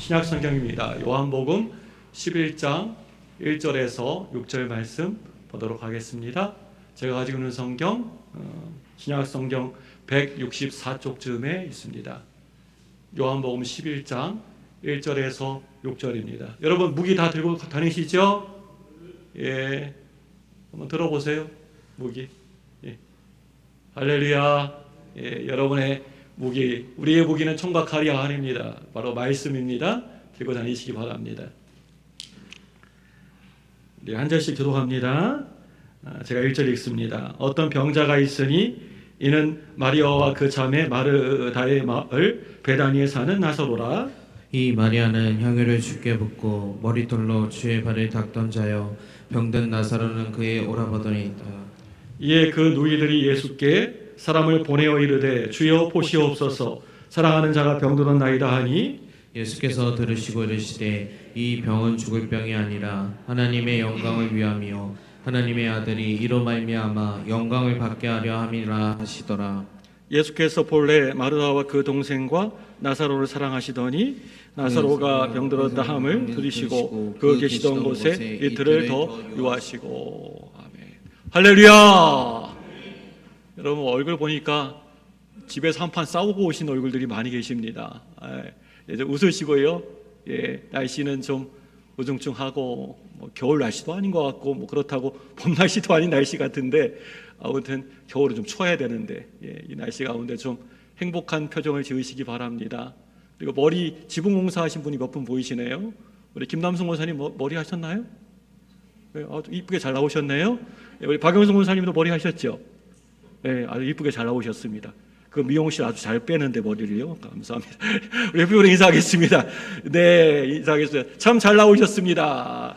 신약 성경입니다. 요한복음 11장 1절에서 6절 말씀 보도록 하겠습니다. 제가 가지고 있는 성경 신약 성경 164쪽쯤에 있습니다. 요한복음 11장 1절에서 6절입니다. 여러분 무기 다 들고 다니시죠? 예, 한번 들어보세요. 무기. 예. 할렐루야. 예, 여러분의 무기, 우리의 무기는 총과 칼이 아닙니다. 바로 말씀입니다. 들고 다니시기 바랍니다. 네, 한 절씩 교독합니다. 제가 1절 읽습니다. 어떤 병자가 있으니 이는 마리아와 그 자매 마르다의 마을 베다니에 사는 나사로라. 이 마리아는 향유를 주께 붓고 머리털로 주의 발을 닦던 자여 병든 나사로는 그의 오라버니이다. 이에 그 누이들이 예수께 사람을 보내어 이르되 주여 보시옵소서 사랑하는 자가 병들었 나이다 하니 예수께서 들으시고 이르시되 이 병은 죽을 병이 아니라 하나님의 영광을 위함이요 하나님의 아들이 이로 말미암아 영광을 받게 하려 함이라 하시더라. 예수께서 본래 마르다와 그 동생과 나사로를 사랑하시더니 나사로가 병들었다 함을 들으시고 그 계시던 곳에 이틀을 더 유하시고. 아멘. 할렐루야. 여러분 얼굴 보니까 집에서 한판 싸우고 오신 얼굴들이 많이 계십니다. 이제 웃으시고요. 예, 날씨는 좀 우중충하고 겨울 날씨도 아닌 것 같고 그렇다고 봄 날씨도 아닌 날씨 같은데 아무튼 겨울은 좀 추워야 되는데 이 날씨 가운데 좀 행복한 표정을 지으시기 바랍니다. 그리고 머리 지붕 공사하신 분이 몇 분 보이시네요. 우리 김남승 원사님 머리 하셨나요? 네, 아주 이쁘게 잘 나오셨네요. 우리 박영승 원사님도 머리 하셨죠? 네, 아주 이쁘게 잘 나오셨습니다. 그 미용실 아주 잘 빼는데 머리를요. 감사합니다. 우리 회피부로 인사하겠습니다. 네, 인사하겠습니다. 참 잘 나오셨습니다.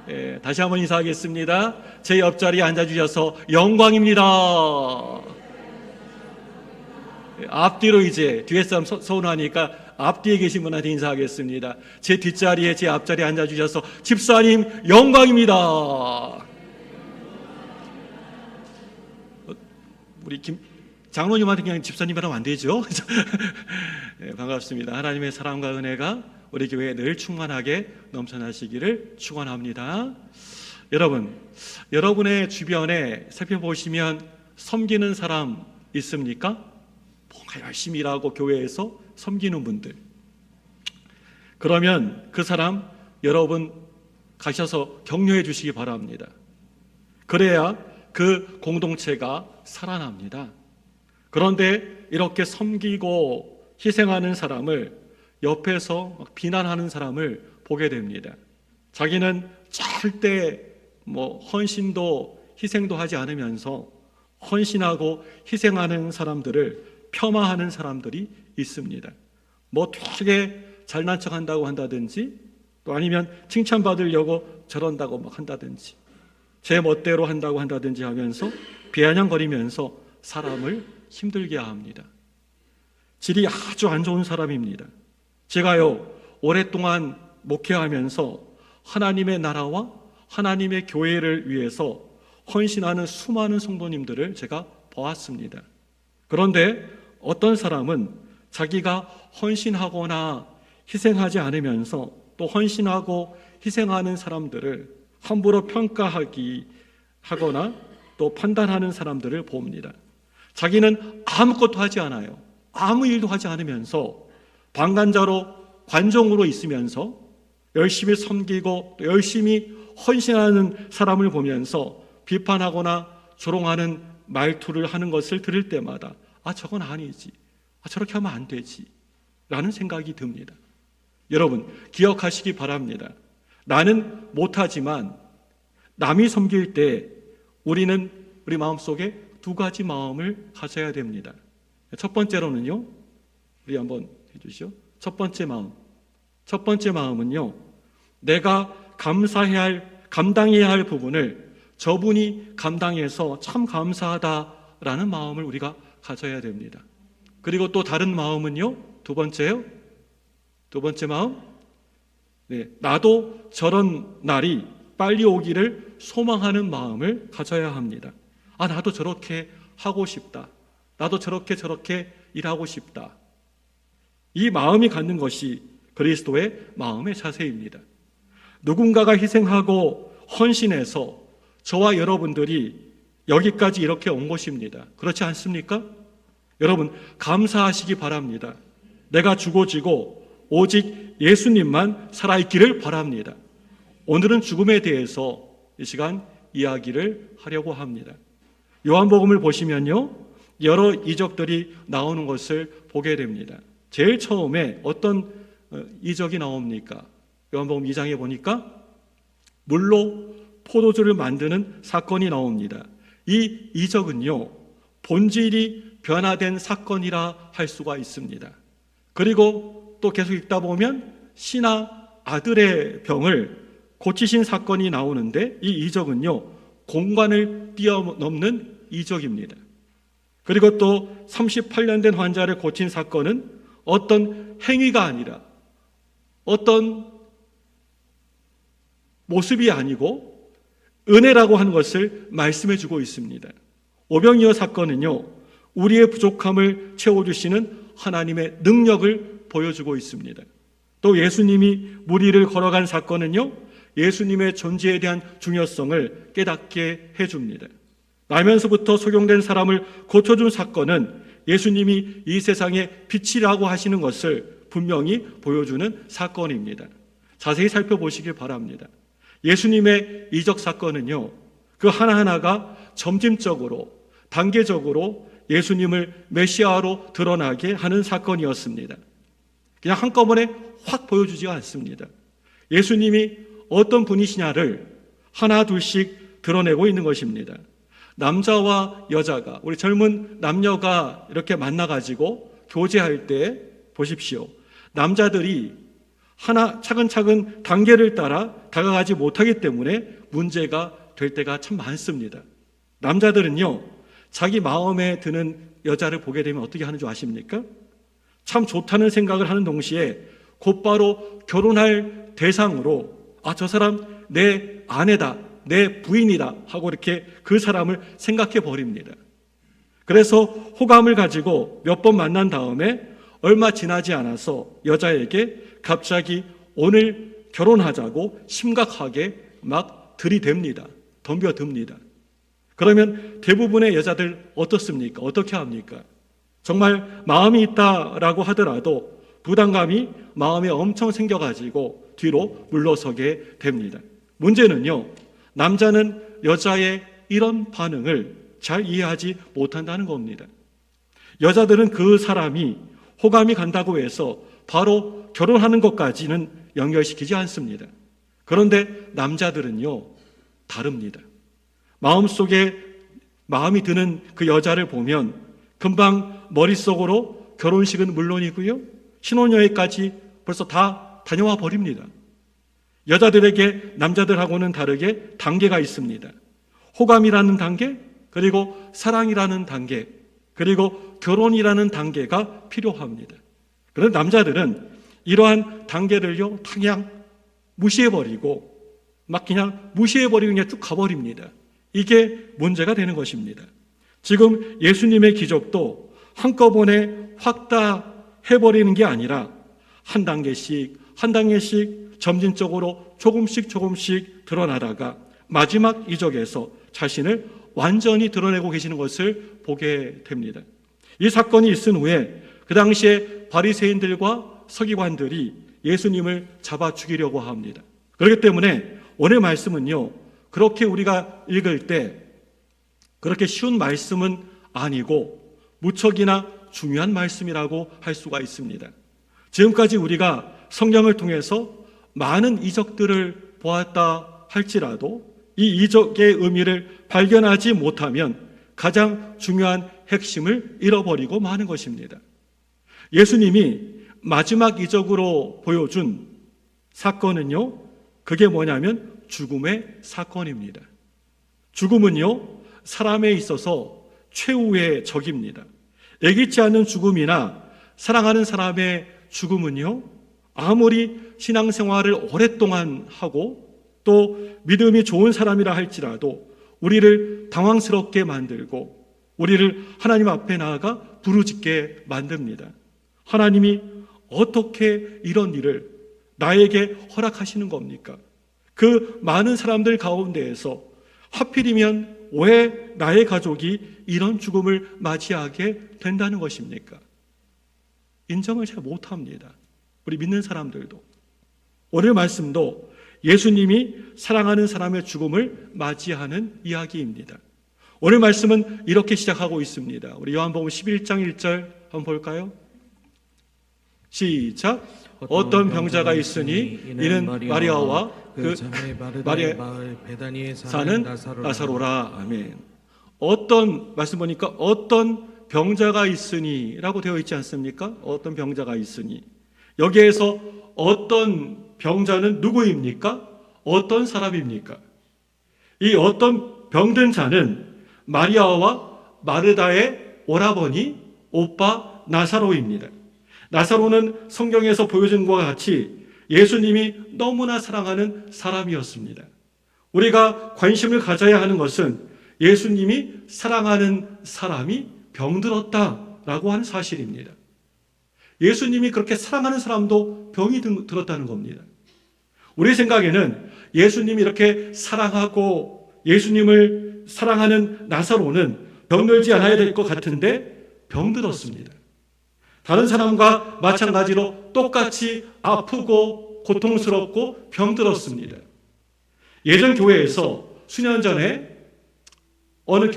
네, 다시 한번 인사하겠습니다. 제 옆자리에 앉아주셔서 영광입니다. 네, 앞뒤로 이제 뒤에 사람 서운하니까 앞뒤에 계신 분한테 인사하겠습니다. 제 뒷자리에 제 앞자리에 앉아주셔서 집사님 영광입니다. 우리 장로님한테 그냥 집사님 하면 안 되죠? 네, 반갑습니다. 하나님의 사랑과 은혜가 우리 교회에 늘 충만하게 넘쳐나시기를 축원합니다. 여러분, 여러분의 주변에 살펴보시면 섬기는 사람 있습니까? 뭔가 열심히 일하고 교회에서 섬기는 분들. 그러면 그 사람 여러분 가셔서 격려해 주시기 바랍니다. 그래야 그 공동체가 살아납니다. 그런데 이렇게 섬기고 희생하는 사람을 옆에서 비난하는 사람을 보게 됩니다. 자기는 절대 헌신도 희생도 하지 않으면서 헌신하고 희생하는 사람들을 폄하하는 사람들이 있습니다. 되게 잘난 척 한다고 한다든지 또 아니면 칭찬받으려고 저런다고 한다든지 제 멋대로 한다고 한다든지 하면서 비아냥거리면서 사람을 힘들게 합니다. 질이 아주 안 좋은 사람입니다. 제가요 오랫동안 목회하면서 하나님의 나라와 하나님의 교회를 위해서 헌신하는 수많은 성도님들을 제가 보았습니다. 그런데 어떤 사람은 자기가 헌신하거나 희생하지 않으면서 또 헌신하고 희생하는 사람들을 함부로 평가하거나 또 판단하는 사람들을 봅니다. 자기는 아무것도 하지 않아요. 아무 일도 하지 않으면서 방관자로 관종으로 있으면서 열심히 섬기고 또 열심히 헌신하는 사람을 보면서 비판하거나 조롱하는 말투를 하는 것을 들을 때마다 저건 아니지, 저렇게 하면 안 되지 라는 생각이 듭니다. 여러분 기억하시기 바랍니다. 나는 못하지만 남이 섬길 때 우리는 우리 마음속에 두 가지 마음을 가져야 됩니다. 첫 번째로는요, 우리 한번 해주시죠. 첫 번째 마음은요, 내가 감당해야 할 부분을 저분이 감당해서 참 감사하다라는 마음을 우리가 가져야 됩니다. 그리고 또 다른 마음은요, 두 번째 마음, 나도 저런 날이 빨리 오기를 소망하는 마음을 가져야 합니다. 나도 저렇게 하고 싶다. 나도 저렇게 일하고 싶다. 이 마음이 갖는 것이 그리스도의 마음의 자세입니다. 누군가가 희생하고 헌신해서 저와 여러분들이 여기까지 이렇게 온 것입니다. 그렇지 않습니까? 여러분, 감사하시기 바랍니다. 내가 죽어지고 오직 예수님만 살아있기를 바랍니다. 오늘은 죽음에 대해서 이 시간 이야기를 하려고 합니다. 요한복음을 보시면요, 여러 이적들이 나오는 것을 보게 됩니다. 제일 처음에 어떤 이적이 나옵니까? 요한복음 2장에 보니까 물로 포도주를 만드는 사건이 나옵니다. 이 이적은요, 본질이 변화된 사건이라 할 수가 있습니다. 그리고 또 계속 읽다 보면 신하 아들의 병을 고치신 사건이 나오는데, 이 이적은요, 공간을 뛰어넘는 이적입니다. 그리고 또 38년 된 환자를 고친 사건은 어떤 행위가 아니라 어떤 모습이 아니고 은혜라고 하는 것을 말씀해 주고 있습니다. 오병이어 사건은요, 우리의 부족함을 채워주시는 하나님의 능력을 보여주고 있습니다. 또 예수님이 무리를 걸어간 사건은요, 예수님의 존재에 대한 중요성을 깨닫게 해줍니다. 나면서부터 소경된 사람을 고쳐준 사건은 예수님이 이 세상의 빛이라고 하시는 것을 분명히 보여주는 사건입니다. 자세히 살펴보시길 바랍니다. 예수님의 이적 사건은요, 그 하나하나가 점진적으로, 단계적으로 예수님을 메시아로 드러나게 하는 사건이었습니다. 그냥 한꺼번에 확 보여주지가 않습니다. 예수님이 어떤 분이시냐를 하나 둘씩 드러내고 있는 것입니다. 남자와 여자가, 우리 젊은 남녀가 이렇게 만나가지고 교제할 때 보십시오. 남자들이 하나 차근차근 단계를 따라 다가가지 못하기 때문에 문제가 될 때가 참 많습니다. 남자들은요, 자기 마음에 드는 여자를 보게 되면 어떻게 하는 줄 아십니까? 참 좋다는 생각을 하는 동시에 곧바로 결혼할 대상으로, 저 사람 내 아내다, 내 부인이다 하고 이렇게 그 사람을 생각해 버립니다. 그래서 호감을 가지고 몇 번 만난 다음에 얼마 지나지 않아서 여자에게 갑자기 오늘 결혼하자고 심각하게 막 들이댑니다. 덤벼듭니다. 그러면 대부분의 여자들 어떻습니까? 어떻게 합니까? 정말 마음이 있다라고 하더라도 부담감이 마음에 엄청 생겨가지고 뒤로 물러서게 됩니다. 문제는요, 남자는 여자의 이런 반응을 잘 이해하지 못한다는 겁니다. 여자들은 그 사람이 호감이 간다고 해서 바로 결혼하는 것까지는 연결시키지 않습니다. 그런데 남자들은요, 다릅니다. 마음속에 마음이 드는 그 여자를 보면 금방 머릿속으로 결혼식은 물론이고요, 신혼여행까지 벌써 다 다녀와 버립니다. 여자들에게 남자들하고는 다르게 단계가 있습니다. 호감이라는 단계, 그리고 사랑이라는 단계, 그리고 결혼이라는 단계가 필요합니다. 그런데 남자들은 이러한 단계를요, 그냥 무시해버리고 막 그냥 무시해버리고 그냥 쭉 가버립니다. 이게 문제가 되는 것입니다. 지금 예수님의 기적도 한꺼번에 확 다 해버리는 게 아니라 한 단계씩 한 단계씩 점진적으로 조금씩 드러나다가 마지막 이적에서 자신을 완전히 드러내고 계시는 것을 보게 됩니다. 이 사건이 있은 후에 그 당시에 바리새인들과 서기관들이 예수님을 잡아 죽이려고 합니다. 그렇기 때문에 오늘 말씀은요, 그렇게 우리가 읽을 때 그렇게 쉬운 말씀은 아니고 무척이나 중요한 말씀이라고 할 수가 있습니다. 지금까지 우리가 성경을 통해서 많은 이적들을 보았다 할지라도 이 이적의 의미를 발견하지 못하면 가장 중요한 핵심을 잃어버리고 마는 것입니다. 예수님이 마지막 이적으로 보여준 사건은요, 그게 뭐냐면 죽음의 사건입니다. 죽음은요, 사람에 있어서 최후의 적입니다. 예기치 않은 죽음이나 사랑하는 사람의 죽음은요, 아무리 신앙생활을 오랫동안 하고 또 믿음이 좋은 사람이라 할지라도 우리를 당황스럽게 만들고 우리를 하나님 앞에 나아가 부르짖게 만듭니다. 하나님이 어떻게 이런 일을 나에게 허락하시는 겁니까? 그 많은 사람들 가운데에서 하필이면 왜 나의 가족이 이런 죽음을 맞이하게 된다는 것입니까? 인정을 잘 못합니다. 우리 믿는 사람들도. 오늘 말씀도 예수님이 사랑하는 사람의 죽음을 맞이하는 이야기입니다. 오늘 말씀은 이렇게 시작하고 있습니다. 우리 요한복음 11장 1절 한번 볼까요? 시작. 어떤 병자가 있으니 이는 마리아와 그 마리아 마을 베다니에 사는 나사로라. 아멘. 어떤 말씀 보니까 어떤 병자가 있으니 라고 되어 있지 않습니까? 어떤 병자가 있으니. 여기에서 어떤 병자는 누구입니까? 어떤 사람입니까? 이 어떤 병든 자는 마리아와 마르다의 오라버니, 오빠 나사로입니다. 나사로는 성경에서 보여준 것과 같이 예수님이 너무나 사랑하는 사람이었습니다. 우리가 관심을 가져야 하는 것은 예수님이 사랑하는 사람이 병들었다라고 하는 사실입니다. 예수님이 그렇게 사랑하는 사람도 병이 들었다는 겁니다. 우리 생각에는 예수님이 이렇게 사랑하고 예수님을 사랑하는 나사로는 병들지 않아야 될 것 같은데 병들었습니다. 다른 사람과 마찬가지로 똑같이 아프고 고통스럽고 병들었습니다. 예전 교회에서 수년 전에 어느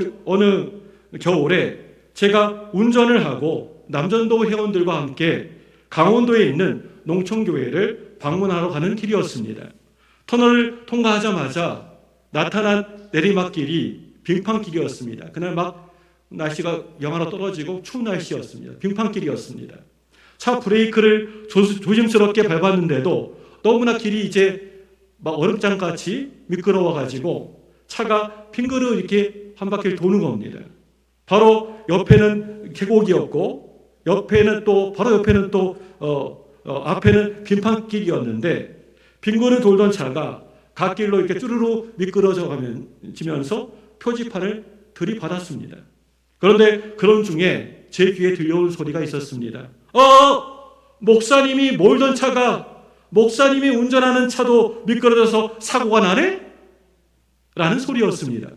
겨울에 제가 운전을 하고 남전도 회원들과 함께 강원도에 있는 농촌교회를 방문하러 가는 길이었습니다. 터널을 통과하자마자 나타난 내리막길이 빙판길이었습니다. 그날 막 날씨가 영하로 떨어지고 추운 날씨였습니다. 빙판길이었습니다. 차 브레이크를 조심스럽게 밟았는데도 너무나 길이 이제 막 얼음장같이 미끄러워가지고 차가 빙그르 이렇게 한 바퀴를 도는 겁니다. 바로 옆에는 계곡이었고 바로 옆에는 앞에는 빙판길이었는데 빙그르 돌던 차가 갓길로 이렇게 쭈루루 미끄러지면서 표지판을 들이받았습니다. 그런데 그런 중에 제 귀에 들려온 소리가 있었습니다. 목사님이 몰던 차가 목사님이 운전하는 차도 미끄러져서 사고가 나네? 라는 소리였습니다.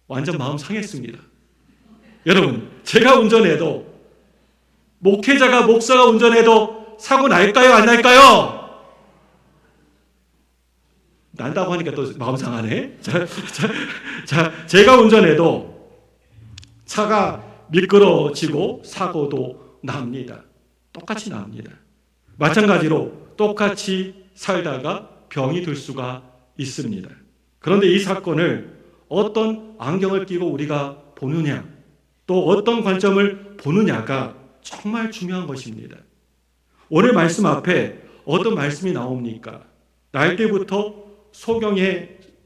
완전 마음 상했습니다. 여러분, 제가 운전해도 목회자가 목사가 운전해도 사고 날까요? 안 날까요? 난다고 하니까 또 마음 상하네. 제가 운전해도 차가 미끄러지고 사고도 납니다. 똑같이 납니다. 마찬가지로 똑같이 살다가 병이 들 수가 있습니다. 그런데 이 사건을 어떤 안경을 끼고 우리가 보느냐, 또 어떤 관점을 보느냐가 정말 중요한 것입니다. 오늘 말씀 앞에 어떤 말씀이 나옵니까? 날 때부터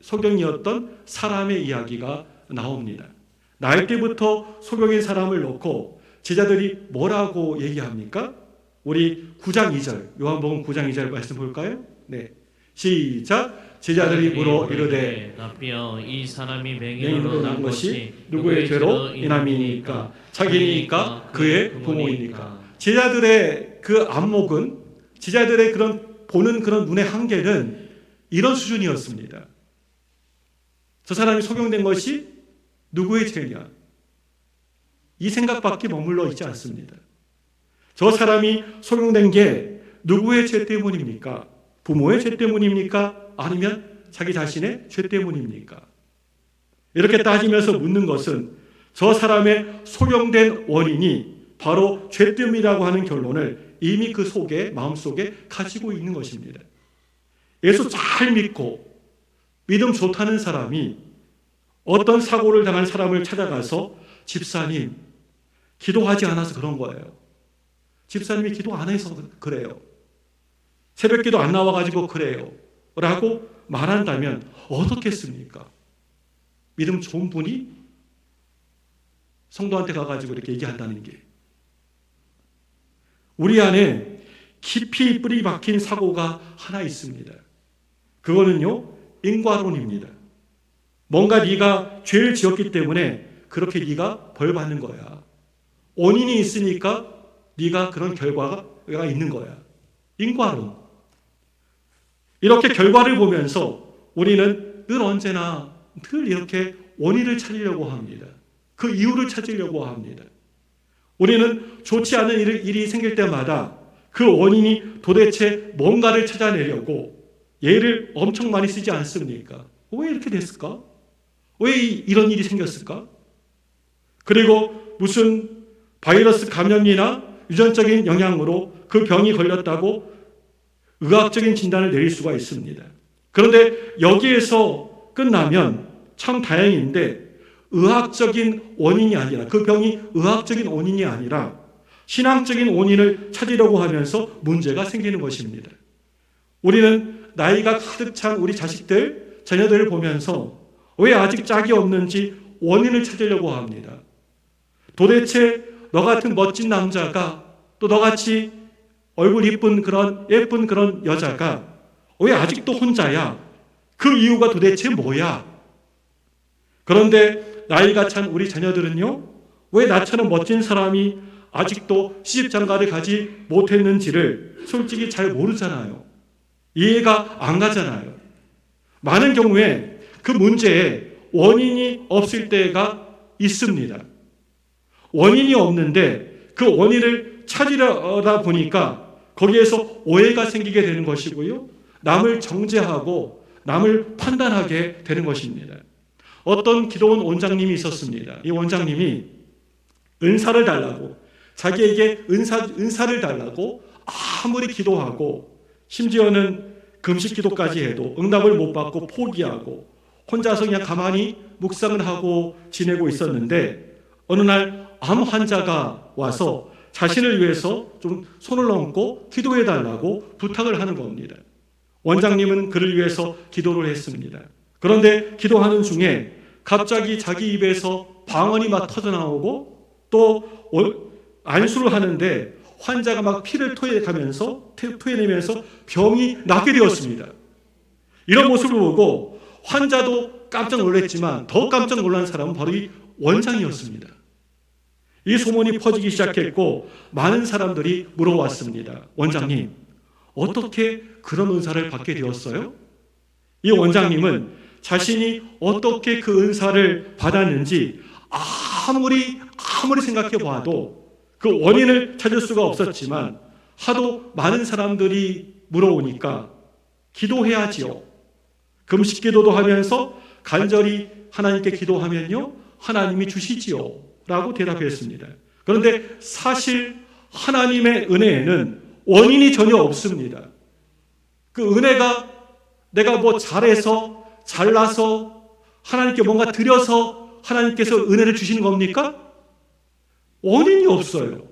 소경이었던 사람의 이야기가 나옵니다. 날 때부터 소경인 사람을 놓고 제자들이 뭐라고 얘기합니까? 우리 9장 2절, 요한복음 9장 2절 말씀 볼까요? 네, 시작. 제자들이 물어 이르되 라삐여 이 사람이 맹인으로 난 것이 누구의 죄로 인함이니까? 자기니까? 그의 부모이니까? 제자들의 그 안목은, 제자들의 그런 보는 그런 눈의 한계는 이런 수준이었습니다. 저 사람이 소경된 것이 누구의 죄냐? 이 생각밖에 머물러 있지 않습니다. 저 사람이 소경된 게 누구의 죄 때문입니까? 부모의 죄 때문입니까? 아니면 자기 자신의 죄 때문입니까? 이렇게 따지면서 묻는 것은 저 사람의 소경된 원인이 바로 죄 때문이라고 하는 결론을 이미 그 속에, 마음속에 가지고 있는 것입니다. 예수 잘 믿고 믿음 좋다는 사람이 어떤 사고를 당한 사람을 찾아가서 집사님, 기도하지 않아서 그런 거예요. 집사님이 기도 안 해서 그래요. 새벽 기도 안 나와가지고 그래요. 라고 말한다면 어떻겠습니까? 믿음 좋은 분이 성도한테 가가지고 이렇게 얘기한다는 게. 우리 안에 깊이 뿌리 박힌 사고가 하나 있습니다. 그거는요, 인과론입니다. 뭔가 네가 죄를 지었기 때문에 그렇게 네가 벌 받는 거야. 원인이 있으니까 네가 그런 결과가 결과가 있는 거야. 인과론. 이렇게 결과를 보면서 우리는 늘 언제나 늘 이렇게 원인을 찾으려고 합니다. 그 이유를 찾으려고 합니다. 우리는 좋지 않은 일이 생길 때마다 그 원인이 도대체 뭔가를 찾아내려고 예를 엄청 많이 쓰지 않습니까? 왜 이렇게 됐을까? 왜 이런 일이 생겼을까? 그리고 무슨 바이러스 감염이나 유전적인 영향으로 그 병이 걸렸다고 의학적인 진단을 내릴 수가 있습니다. 그런데 여기에서 끝나면 참 다행인데 의학적인 원인이 아니라 그 병이 의학적인 원인이 아니라 신앙적인 원인을 찾으려고 하면서 문제가 생기는 것입니다. 우리는 나이가 가득 찬 우리 자식들, 자녀들을 보면서 왜 아직 짝이 없는지 원인을 찾으려고 합니다. 도대체 너 같은 멋진 남자가 또 너같이 얼굴 예쁜 그런 여자가 왜 아직도 혼자야? 그 이유가 도대체 뭐야? 그런데 나이가 찬 우리 자녀들은요, 왜 나처럼 멋진 사람이 아직도 시집장가를 가지 못했는지를 솔직히 잘 모르잖아요. 이해가 안 가잖아요. 많은 경우에 그 문제에 원인이 없을 때가 있습니다. 원인이 없는데 그 원인을 찾으려다 보니까 거기에서 오해가 생기게 되는 것이고요. 남을 정죄하고 남을 판단하게 되는 것입니다. 어떤 기도원 원장님이 있었습니다. 이 원장님이 은사를 달라고, 자기에게 은사를 달라고 아무리 기도하고 심지어는 금식 기도까지 해도 응답을 못 받고 포기하고 혼자서 그냥 가만히 묵상을 하고 지내고 있었는데 어느 날 암 환자가 와서 자신을 위해서 좀 손을 얹고 기도해 달라고 부탁을 하는 겁니다. 원장님은 그를 위해서 기도를 했습니다. 그런데 기도하는 중에 갑자기 자기 입에서 방언이 막 터져나오고 또 안수를 하는데 환자가 막 피를 토해내면서 병이 낫게 되었습니다. 이런 모습을 보고 환자도 깜짝 놀랐지만 더 깜짝 놀란 사람은 바로 이 원장이었습니다. 이 소문이 퍼지기 시작했고 많은 사람들이 물어왔습니다. 원장님, 어떻게 그런 은사를 받게 되었어요? 이 원장님은 자신이 어떻게 그 은사를 받았는지 아무리 생각해 봐도 그 원인을 찾을 수가 없었지만 하도 많은 사람들이 물어오니까 기도해야지요. 금식 기도도 하면서 간절히 하나님께 기도하면요, 하나님이 주시지요 라고 대답했습니다. 그런데 사실 하나님의 은혜에는 원인이 전혀 없습니다. 그 은혜가 내가 뭐 잘해서 잘나서 하나님께 뭔가 드려서 하나님께서 은혜를 주시는 겁니까? 원인이 없어요.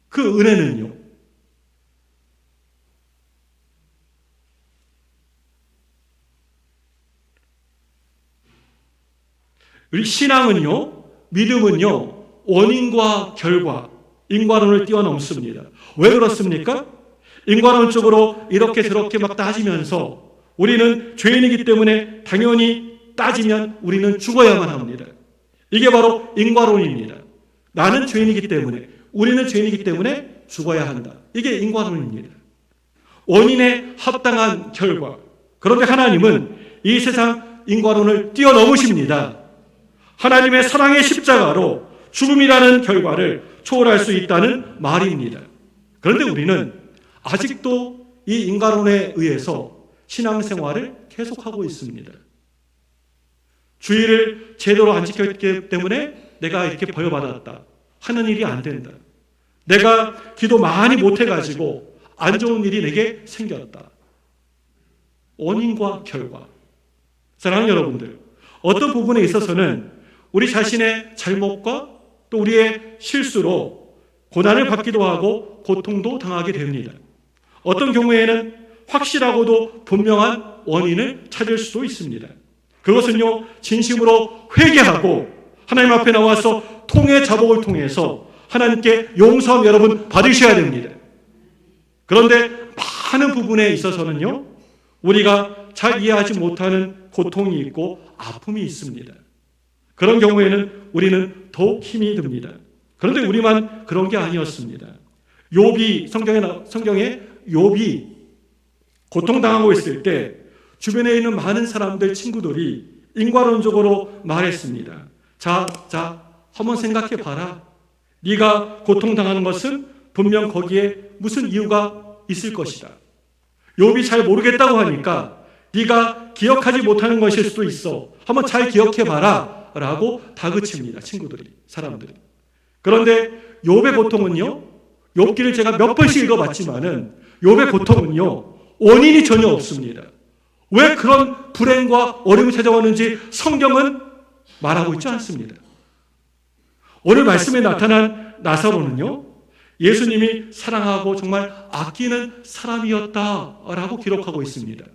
그 은혜는요. 우리 신앙은요, 믿음은요, 원인과 결과, 인과론을 뛰어넘습니다. 왜 그렇습니까? 인과론적으로 이렇게 저렇게 막 따지면서 우리는 죄인이기 때문에 당연히 따지면 우리는 죽어야만 합니다. 이게 바로 인과론입니다. 나는 죄인이기 때문에, 우리는 죄인이기 때문에 죽어야 한다. 이게 인과론입니다. 원인에 합당한 결과. 그런데 하나님은 이 세상 인과론을 뛰어넘으십니다. 하나님의 사랑의 십자가로 죽음이라는 결과를 초월할 수 있다는 말입니다. 그런데 우리는 아직도 이 인과론에 의해서 신앙생활을 계속하고 있습니다. 주의를 제대로 안 지켰기 때문에 내가 이렇게 벌받았다 하는 일이 안 된다. 내가 기도 많이 못해가지고 안 좋은 일이 내게 생겼다. 원인과 결과. 사랑하는 여러분들, 어떤 부분에 있어서는 우리 자신의 잘못과 또 우리의 실수로 고난을 받기도 하고 고통도 당하게 됩니다. 어떤 경우에는 확실하고도 분명한 원인을 찾을 수도 있습니다. 그것은요, 진심으로 회개하고 하나님 앞에 나와서 통의 자복을 통해서 하나님께 용서함 여러분 받으셔야 됩니다. 그런데 많은 부분에 있어서는요, 우리가 잘 이해하지 못하는 고통이 있고 아픔이 있습니다. 그런 경우에는 우리는 더욱 힘이 듭니다. 그런데 우리만 그런 게 아니었습니다. 욥이 성경에 욥이 고통당하고 있을 때 주변에 있는 많은 사람들, 친구들이 인과론적으로 말했습니다. 자, 한번 생각해 봐라. 네가 고통당하는 것은 분명 거기에 무슨 이유가 있을 것이다. 욥이 잘 모르겠다고 하니까 네가 기억하지 못하는 것일 수도 있어. 한번 잘 기억해 봐라. 라고 다그칩니다. 친구들이, 사람들이. 그런데 욥의 고통은요, 욥기를 제가 몇 번씩 읽어봤지만은 욥의 고통은요, 원인이 전혀 없습니다. 왜 그런 불행과 어려움이 찾아왔는지 성경은 말하고 있지 않습니다. 오늘 말씀에 나타난 나사로는요, 예수님이 사랑하고 정말 아끼는 사람이었다라고 기록하고 있습니다.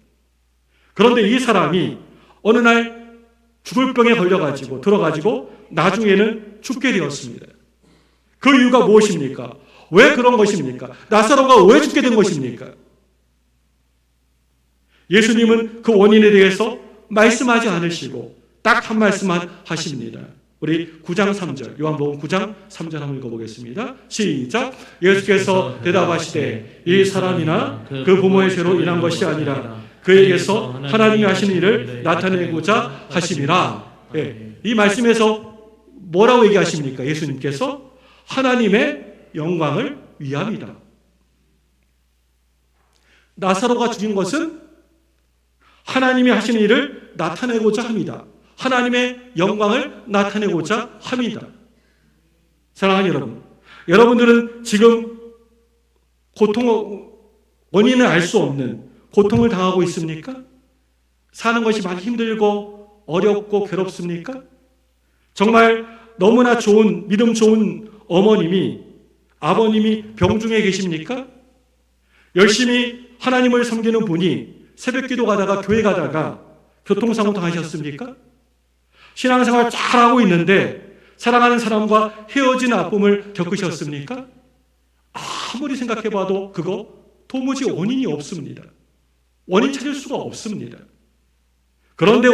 그런데 이 사람이 어느 날 죽을 병에 걸려가지고 들어가지고 나중에는 죽게 되었습니다. 그 이유가 무엇입니까? 왜 그런 것입니까? 나사로가 왜 죽게 된 것입니까? 예수님은 그 원인에 대해서 말씀하지 않으시고 딱 한 말씀만 하십니다. 우리 9장 3절, 요한복음 9장 3절 한번 읽어보겠습니다. 시작. 예수께서 대답하시되 이 사람이나 그 부모의 죄로 인한 것이 아니라 그에게서 하나님이 하신 일을 나타내고자 하심이라. 이 말씀에서 뭐라고 얘기하십니까? 예수님께서 하나님의 영광을 위함이다. 나사로가 죽인 것은 하나님이 하시는 일을 나타내고자 합니다. 하나님의 영광을 나타내고자 합니다. 사랑하는 여러분, 여러분들은 지금 원인을 알 수 없는 고통을 당하고 있습니까? 사는 것이 많이 힘들고 어렵고 괴롭습니까? 정말 너무나 좋은, 믿음 좋은 아버님이 병중에 계십니까? 열심히 하나님을 섬기는 분이 새벽 기도 가다가 교회 가다가 교통사고 당하셨습니까? 신앙생활 잘하고 있는데 사랑하는 사람과 헤어진 아픔을 겪으셨습니까? 아무리 생각해봐도 그거 도무지 원인이 없습니다. 원인 찾을 수가 없습니다. 그런데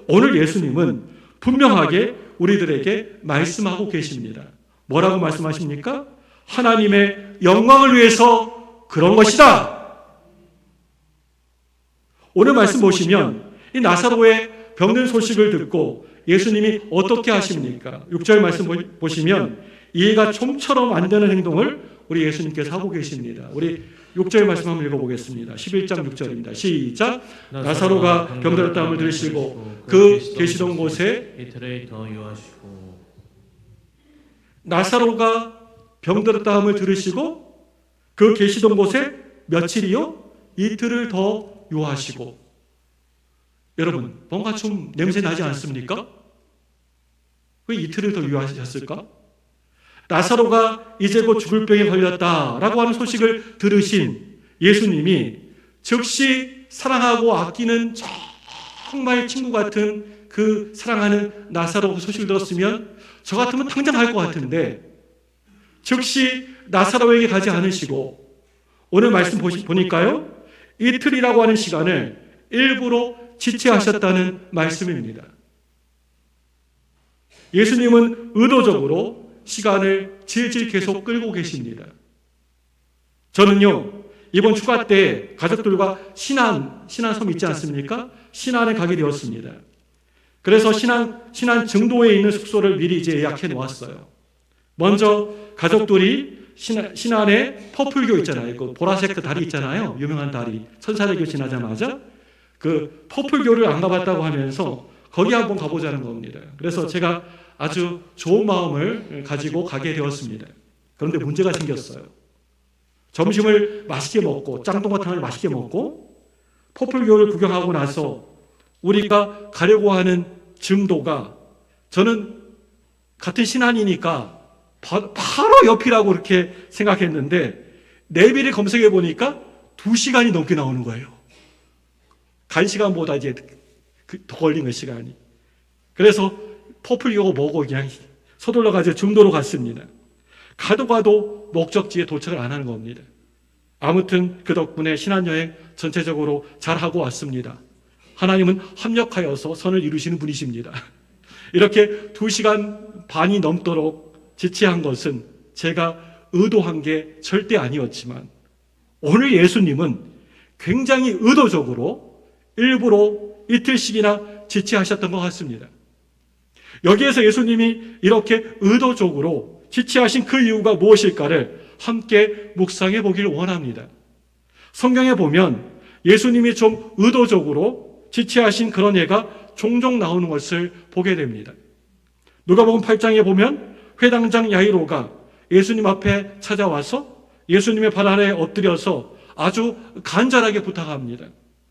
오늘 예수님은 분명하게 우리들에게 말씀하고 계십니다. 뭐라고 말씀하십니까? 하나님의 영광을 위해서 그런 것이다. 오늘 말씀 보시면 이 나사로의 병든 소식을 듣고 예수님이 어떻게 하십니까? 6절 말씀 보시면 이해가 좀처럼 안 되는 행동을 우리 예수님께서 하고 계십니다. 우리 6절 말씀 한번 읽어보겠습니다. 11장 6절입니다. 시작. 나사로가 병들었다함을 들으시고 그 계시던 곳에 이틀을 더 유하시고. 나사로가 병들었다함을 들으시고 그 계시던 곳에 며칠이요? 이틀을 더 유하시고. 여러분, 뭔가 좀 냄새 나지 않습니까? 왜 이틀을 더 유하셨을까? 나사로가 이제 곧 죽을 병에 걸렸다라고 하는 소식을 들으신 예수님이 즉시 사랑하고 아끼는 정말 친구 같은 그 사랑하는 나사로 소식을 들었으면 저 같으면 당장 할 것 같은데 즉시 나사로에게 가지 않으시고 오늘 말씀 보니까요, 이틀이라고 하는 시간을 일부러 지체하셨다는 말씀입니다. 예수님은 의도적으로 시간을 질질 계속 끌고 계십니다. 저는요, 이번 휴가 때 가족들과 신안섬 있지 않습니까? 신안에 가게 되었습니다. 그래서 신안 증도에 있는 숙소를 미리 이제 예약해 놓았어요. 먼저 가족들이 신안에 퍼플교 있잖아요. 그 보라색 그 다리 있잖아요. 유명한 다리. 천사대교 지나자마자 그 퍼플교를 안 가봤다고 하면서 거기 한번 가보자는 겁니다. 그래서 제가 아주 좋은 마음을 가지고 가게 되었습니다. 그런데 문제가 생겼어요. 점심을 맛있게 먹고 짱동어탕을 맛있게 먹고 퍼플교를 구경하고 나서 우리가 가려고 하는 증도가, 저는 같은 신안이니까 바로 옆이라고 그렇게 생각했는데 내비를 검색해 보니까 2시간이 넘게 나오는 거예요. 간 시간보다 이제 더 걸린 그 시간이. 그래서 퍼플교가 뭐고 그냥 서둘러 가지고 증도로 갔습니다. 가도 목적지에 도착을 안 하는 겁니다. 아무튼 그 덕분에 신안여행 전체적으로 잘하고 왔습니다. 하나님은 합력하여서 선을 이루시는 분이십니다. 이렇게 2시간 반이 넘도록 지체한 것은 제가 의도한 게 절대 아니었지만 오늘 예수님은 굉장히 의도적으로 일부러 이틀씩이나 지체하셨던 것 같습니다. 여기에서 예수님이 이렇게 의도적으로 지체하신 그 이유가 무엇일까를 함께 묵상해 보기를 원합니다. 성경에 보면 예수님이 좀 의도적으로 지체하신 그런 예가 종종 나오는 것을 보게 됩니다. 누가복음 8장에 보면 회당장 야이로가 예수님 앞에 찾아와서 예수님의 발 아래 엎드려서 아주 간절하게 부탁합니다.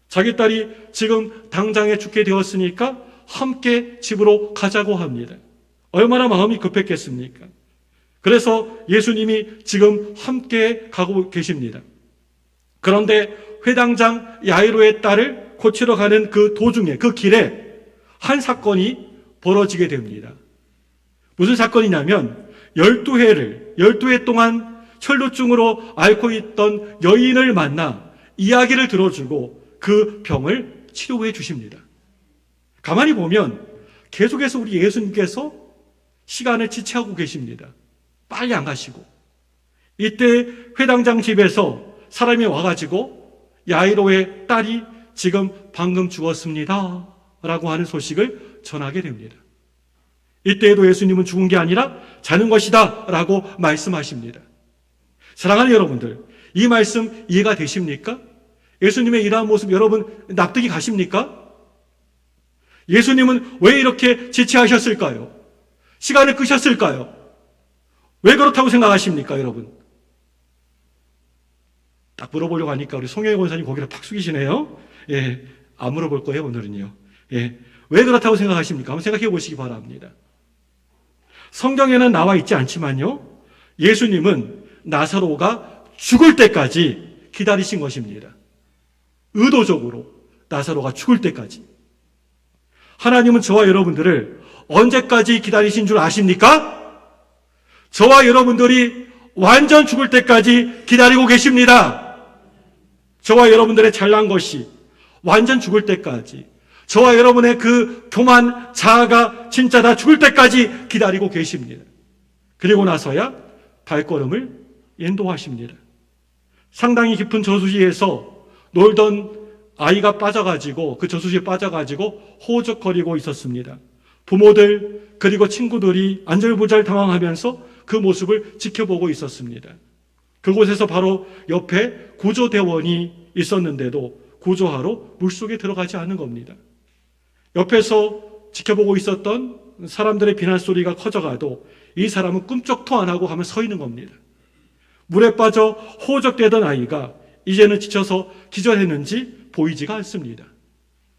자기 딸이 지금 당장에 죽게 되었으니까 함께 집으로 가자고 합니다. 얼마나 마음이 급했겠습니까? 그래서 예수님이 지금 함께 가고 계십니다. 그런데 회당장 야이로의 딸을 고치러 가는 그 도중에, 그 길에 한 사건이 벌어지게 됩니다. 무슨 사건이냐면 12회 동안 혈루증으로 앓고 있던 여인을 만나 이야기를 들어주고 그 병을 치료해 주십니다. 가만히 보면 계속해서 우리 예수님께서 시간을 지체하고 계십니다. 빨리 안 가시고. 이때 회당장 집에서 사람이 와가지고 야이로의 딸이 지금 방금 죽었습니다 라고 하는 소식을 전하게 됩니다. 이때에도 예수님은 죽은 게 아니라 자는 것이다 라고 말씀하십니다. 사랑하는 여러분들, 이 말씀 이해가 되십니까? 예수님의 이러한 모습 여러분 납득이 가십니까? 예수님은 왜 이렇게 지체하셨을까요? 시간을 끄셨을까요? 왜 그렇다고 생각하십니까, 여러분? 딱 물어보려고 하니까 우리 송영희 권사님 고개를 팍 숙이시네요. 예, 안 물어볼 거예요, 오늘은요. 예, 왜 그렇다고 생각하십니까? 한번 생각해 보시기 바랍니다. 성경에는 나와 있지 않지만요, 예수님은 나사로가 죽을 때까지 기다리신 것입니다. 의도적으로 나사로가 죽을 때까지. 하나님은 저와 여러분들을 언제까지 기다리신 줄 아십니까? 저와 여러분들이 완전 죽을 때까지 기다리고 계십니다. 저와 여러분들의 잘난 것이 완전 죽을 때까지, 저와 여러분의 그 교만, 자아가 진짜 다 죽을 때까지 기다리고 계십니다. 그리고 나서야 발걸음을 인도하십니다. 상당히 깊은 저수지에서 놀던 아이가 빠져가지고, 그 저수지에 빠져가지고 호적거리고 있었습니다. 부모들 그리고 친구들이 안절부절 당황하면서 그 모습을 지켜보고 있었습니다. 그곳에서 바로 옆에 구조대원이 있었는데도 구조하러 물속에 들어가지 않은 겁니다. 옆에서 지켜보고 있었던 사람들의 비난 소리가 커져가도 이 사람은 꿈쩍도 안 하고 가면 서 있는 겁니다. 물에 빠져 호적되던 아이가 이제는 지쳐서 기절했는지 보이지가 않습니다.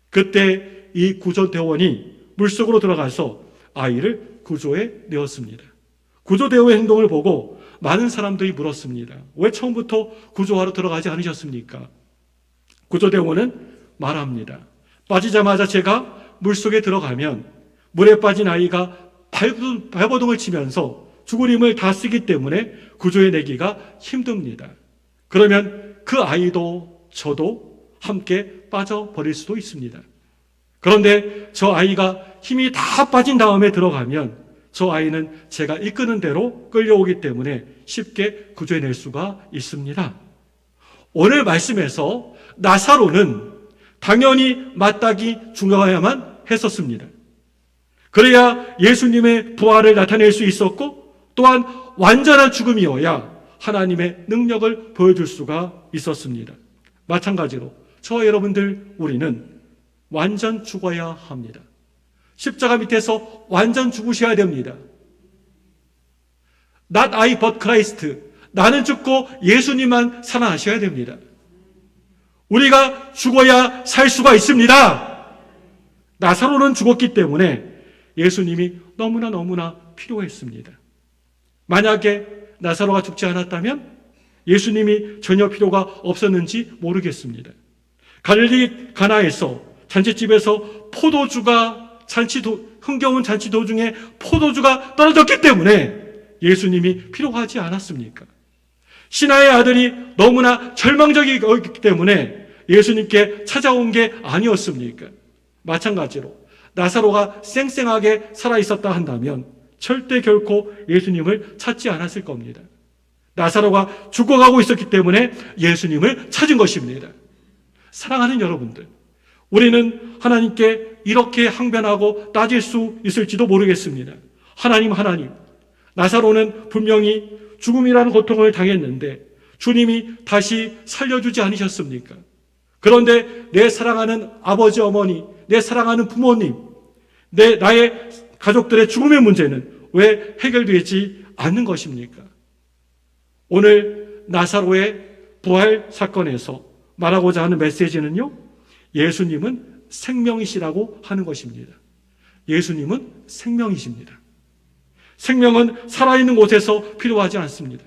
그때 이 구조대원이 물속으로 들어가서 아이를 구조해 내었습니다. 구조대원의 행동을 보고 많은 사람들이 물었습니다. 왜 처음부터 구조하러 들어가지 않으셨습니까? 구조대원은 말합니다. 빠지자마자 제가 물속에 들어가면 물에 빠진 아이가 발버둥을 치면서 죽을 힘을 다 쓰기 때문에 구조해내기가 힘듭니다. 그러면 그 아이도 저도 함께 빠져버릴 수도 있습니다. 그런데 저 아이가 힘이 다 빠진 다음에 들어가면 저 아이는 제가 이끄는 대로 끌려오기 때문에 쉽게 구조해낼 수가 있습니다. 오늘 말씀에서 나사로는 당연히 마땅히 죽어야만 했었습니다. 그래야 예수님의 부활을 나타낼 수 있었고, 또한 완전한 죽음이어야 하나님의 능력을 보여줄 수가 있었습니다. 마찬가지로 저와 여러분들, 우리는 완전 죽어야 합니다. 십자가 밑에서 완전 죽으셔야 됩니다. Not I but Christ. 나는 죽고 예수님만 살아나셔야 됩니다. 우리가 죽어야 살 수가 있습니다. 나사로는 죽었기 때문에 예수님이 너무나 필요했습니다. 만약에 나사로가 죽지 않았다면 예수님이 전혀 필요가 없었는지 모르겠습니다. 갈릴리 가나에서 잔치집에서 흥겨운 잔치 도중에 포도주가 떨어졌기 때문에 예수님이 필요하지 않았습니까? 신하의 아들이 너무나 절망적이기 때문에 예수님께 찾아온 게 아니었습니까? 마찬가지로 나사로가 쌩쌩하게 살아있었다 한다면 절대 결코 예수님을 찾지 않았을 겁니다. 나사로가 죽어가고 있었기 때문에 예수님을 찾은 것입니다. 사랑하는 여러분들, 우리는 하나님께 이렇게 항변하고 따질 수 있을지도 모르겠습니다. 하나님, 나사로는 분명히 죽음이라는 고통을 당했는데 주님이 다시 살려주지 않으셨습니까? 그런데 내 사랑하는 아버지, 어머니, 내 사랑하는 부모님, 나의 가족들의 죽음의 문제는 왜 해결되지 않는 것입니까? 오늘 나사로의 부활 사건에서 말하고자 하는 메시지는요, 예수님은 생명이시라고 하는 것입니다. 예수님은 생명이십니다. 생명은 살아있는 곳에서 필요하지 않습니다.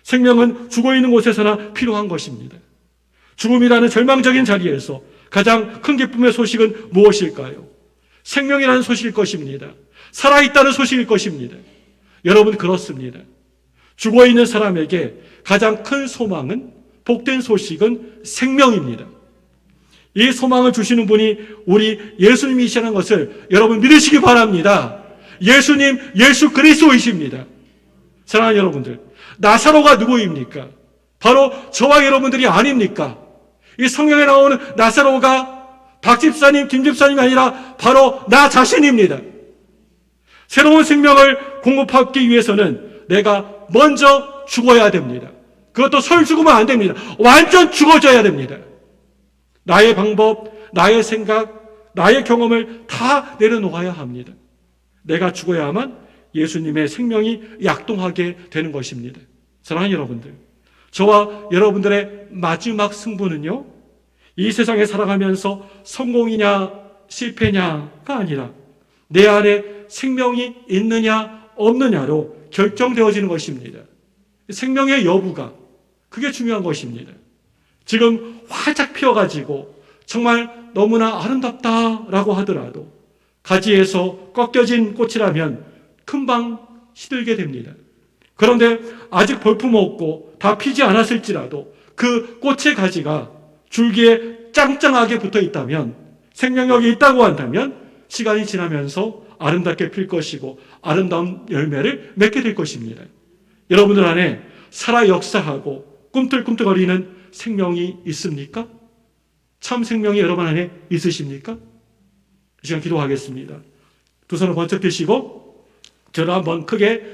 생명은 죽어있는 곳에서나 필요한 것입니다. 죽음이라는 절망적인 자리에서 가장 큰 기쁨의 소식은 무엇일까요? 생명이라는 소식일 것입니다. 살아있다는 소식일 것입니다. 여러분, 그렇습니다. 죽어있는 사람에게 가장 큰 소망은, 복된 소식은 생명입니다. 이 소망을 주시는 분이 우리 예수님이시라는 것을 여러분 믿으시기 바랍니다. 예수님, 예수 그리스도이십니다. 사랑하는 여러분들, 나사로가 누구입니까? 바로 저와 여러분들이 아닙니까? 이 성경에 나오는 나사로가 박 집사님, 김 집사님이 아니라 바로 나 자신입니다. 새로운 생명을 공급하기 위해서는 내가 먼저 죽어야 됩니다. 그것도 설 죽으면 안 됩니다. 완전 죽어져야 됩니다. 나의 방법, 나의 생각, 나의 경험을 다 내려놓아야 합니다. 내가 죽어야만 예수님의 생명이 약동하게 되는 것입니다. 사랑하는 여러분들, 저와 여러분들의 마지막 승부는요, 이 세상에 살아가면서 성공이냐 실패냐가 아니라 내 안에 생명이 있느냐 없느냐로 결정되어지는 것입니다. 생명의 여부가, 그게 중요한 것입니다. 지금 활짝 피어가지고 정말 너무나 아름답다라고 하더라도 가지에서 꺾여진 꽃이라면 금방 시들게 됩니다. 그런데 아직 볼품없고 다 피지 않았을지라도 그 꽃의 가지가 줄기에 짱짱하게 붙어 있다면, 생명력이 있다고 한다면 시간이 지나면서 아름답게 필 것이고 아름다운 열매를 맺게 될 것입니다. 여러분들 안에 살아 역사하고 꿈틀꿈틀거리는 생명이 있습니까? 참 생명이 여러분 안에 있으십니까? 이 시간 기도하겠습니다. 두 손을 번쩍 펴시고 저를 한번 크게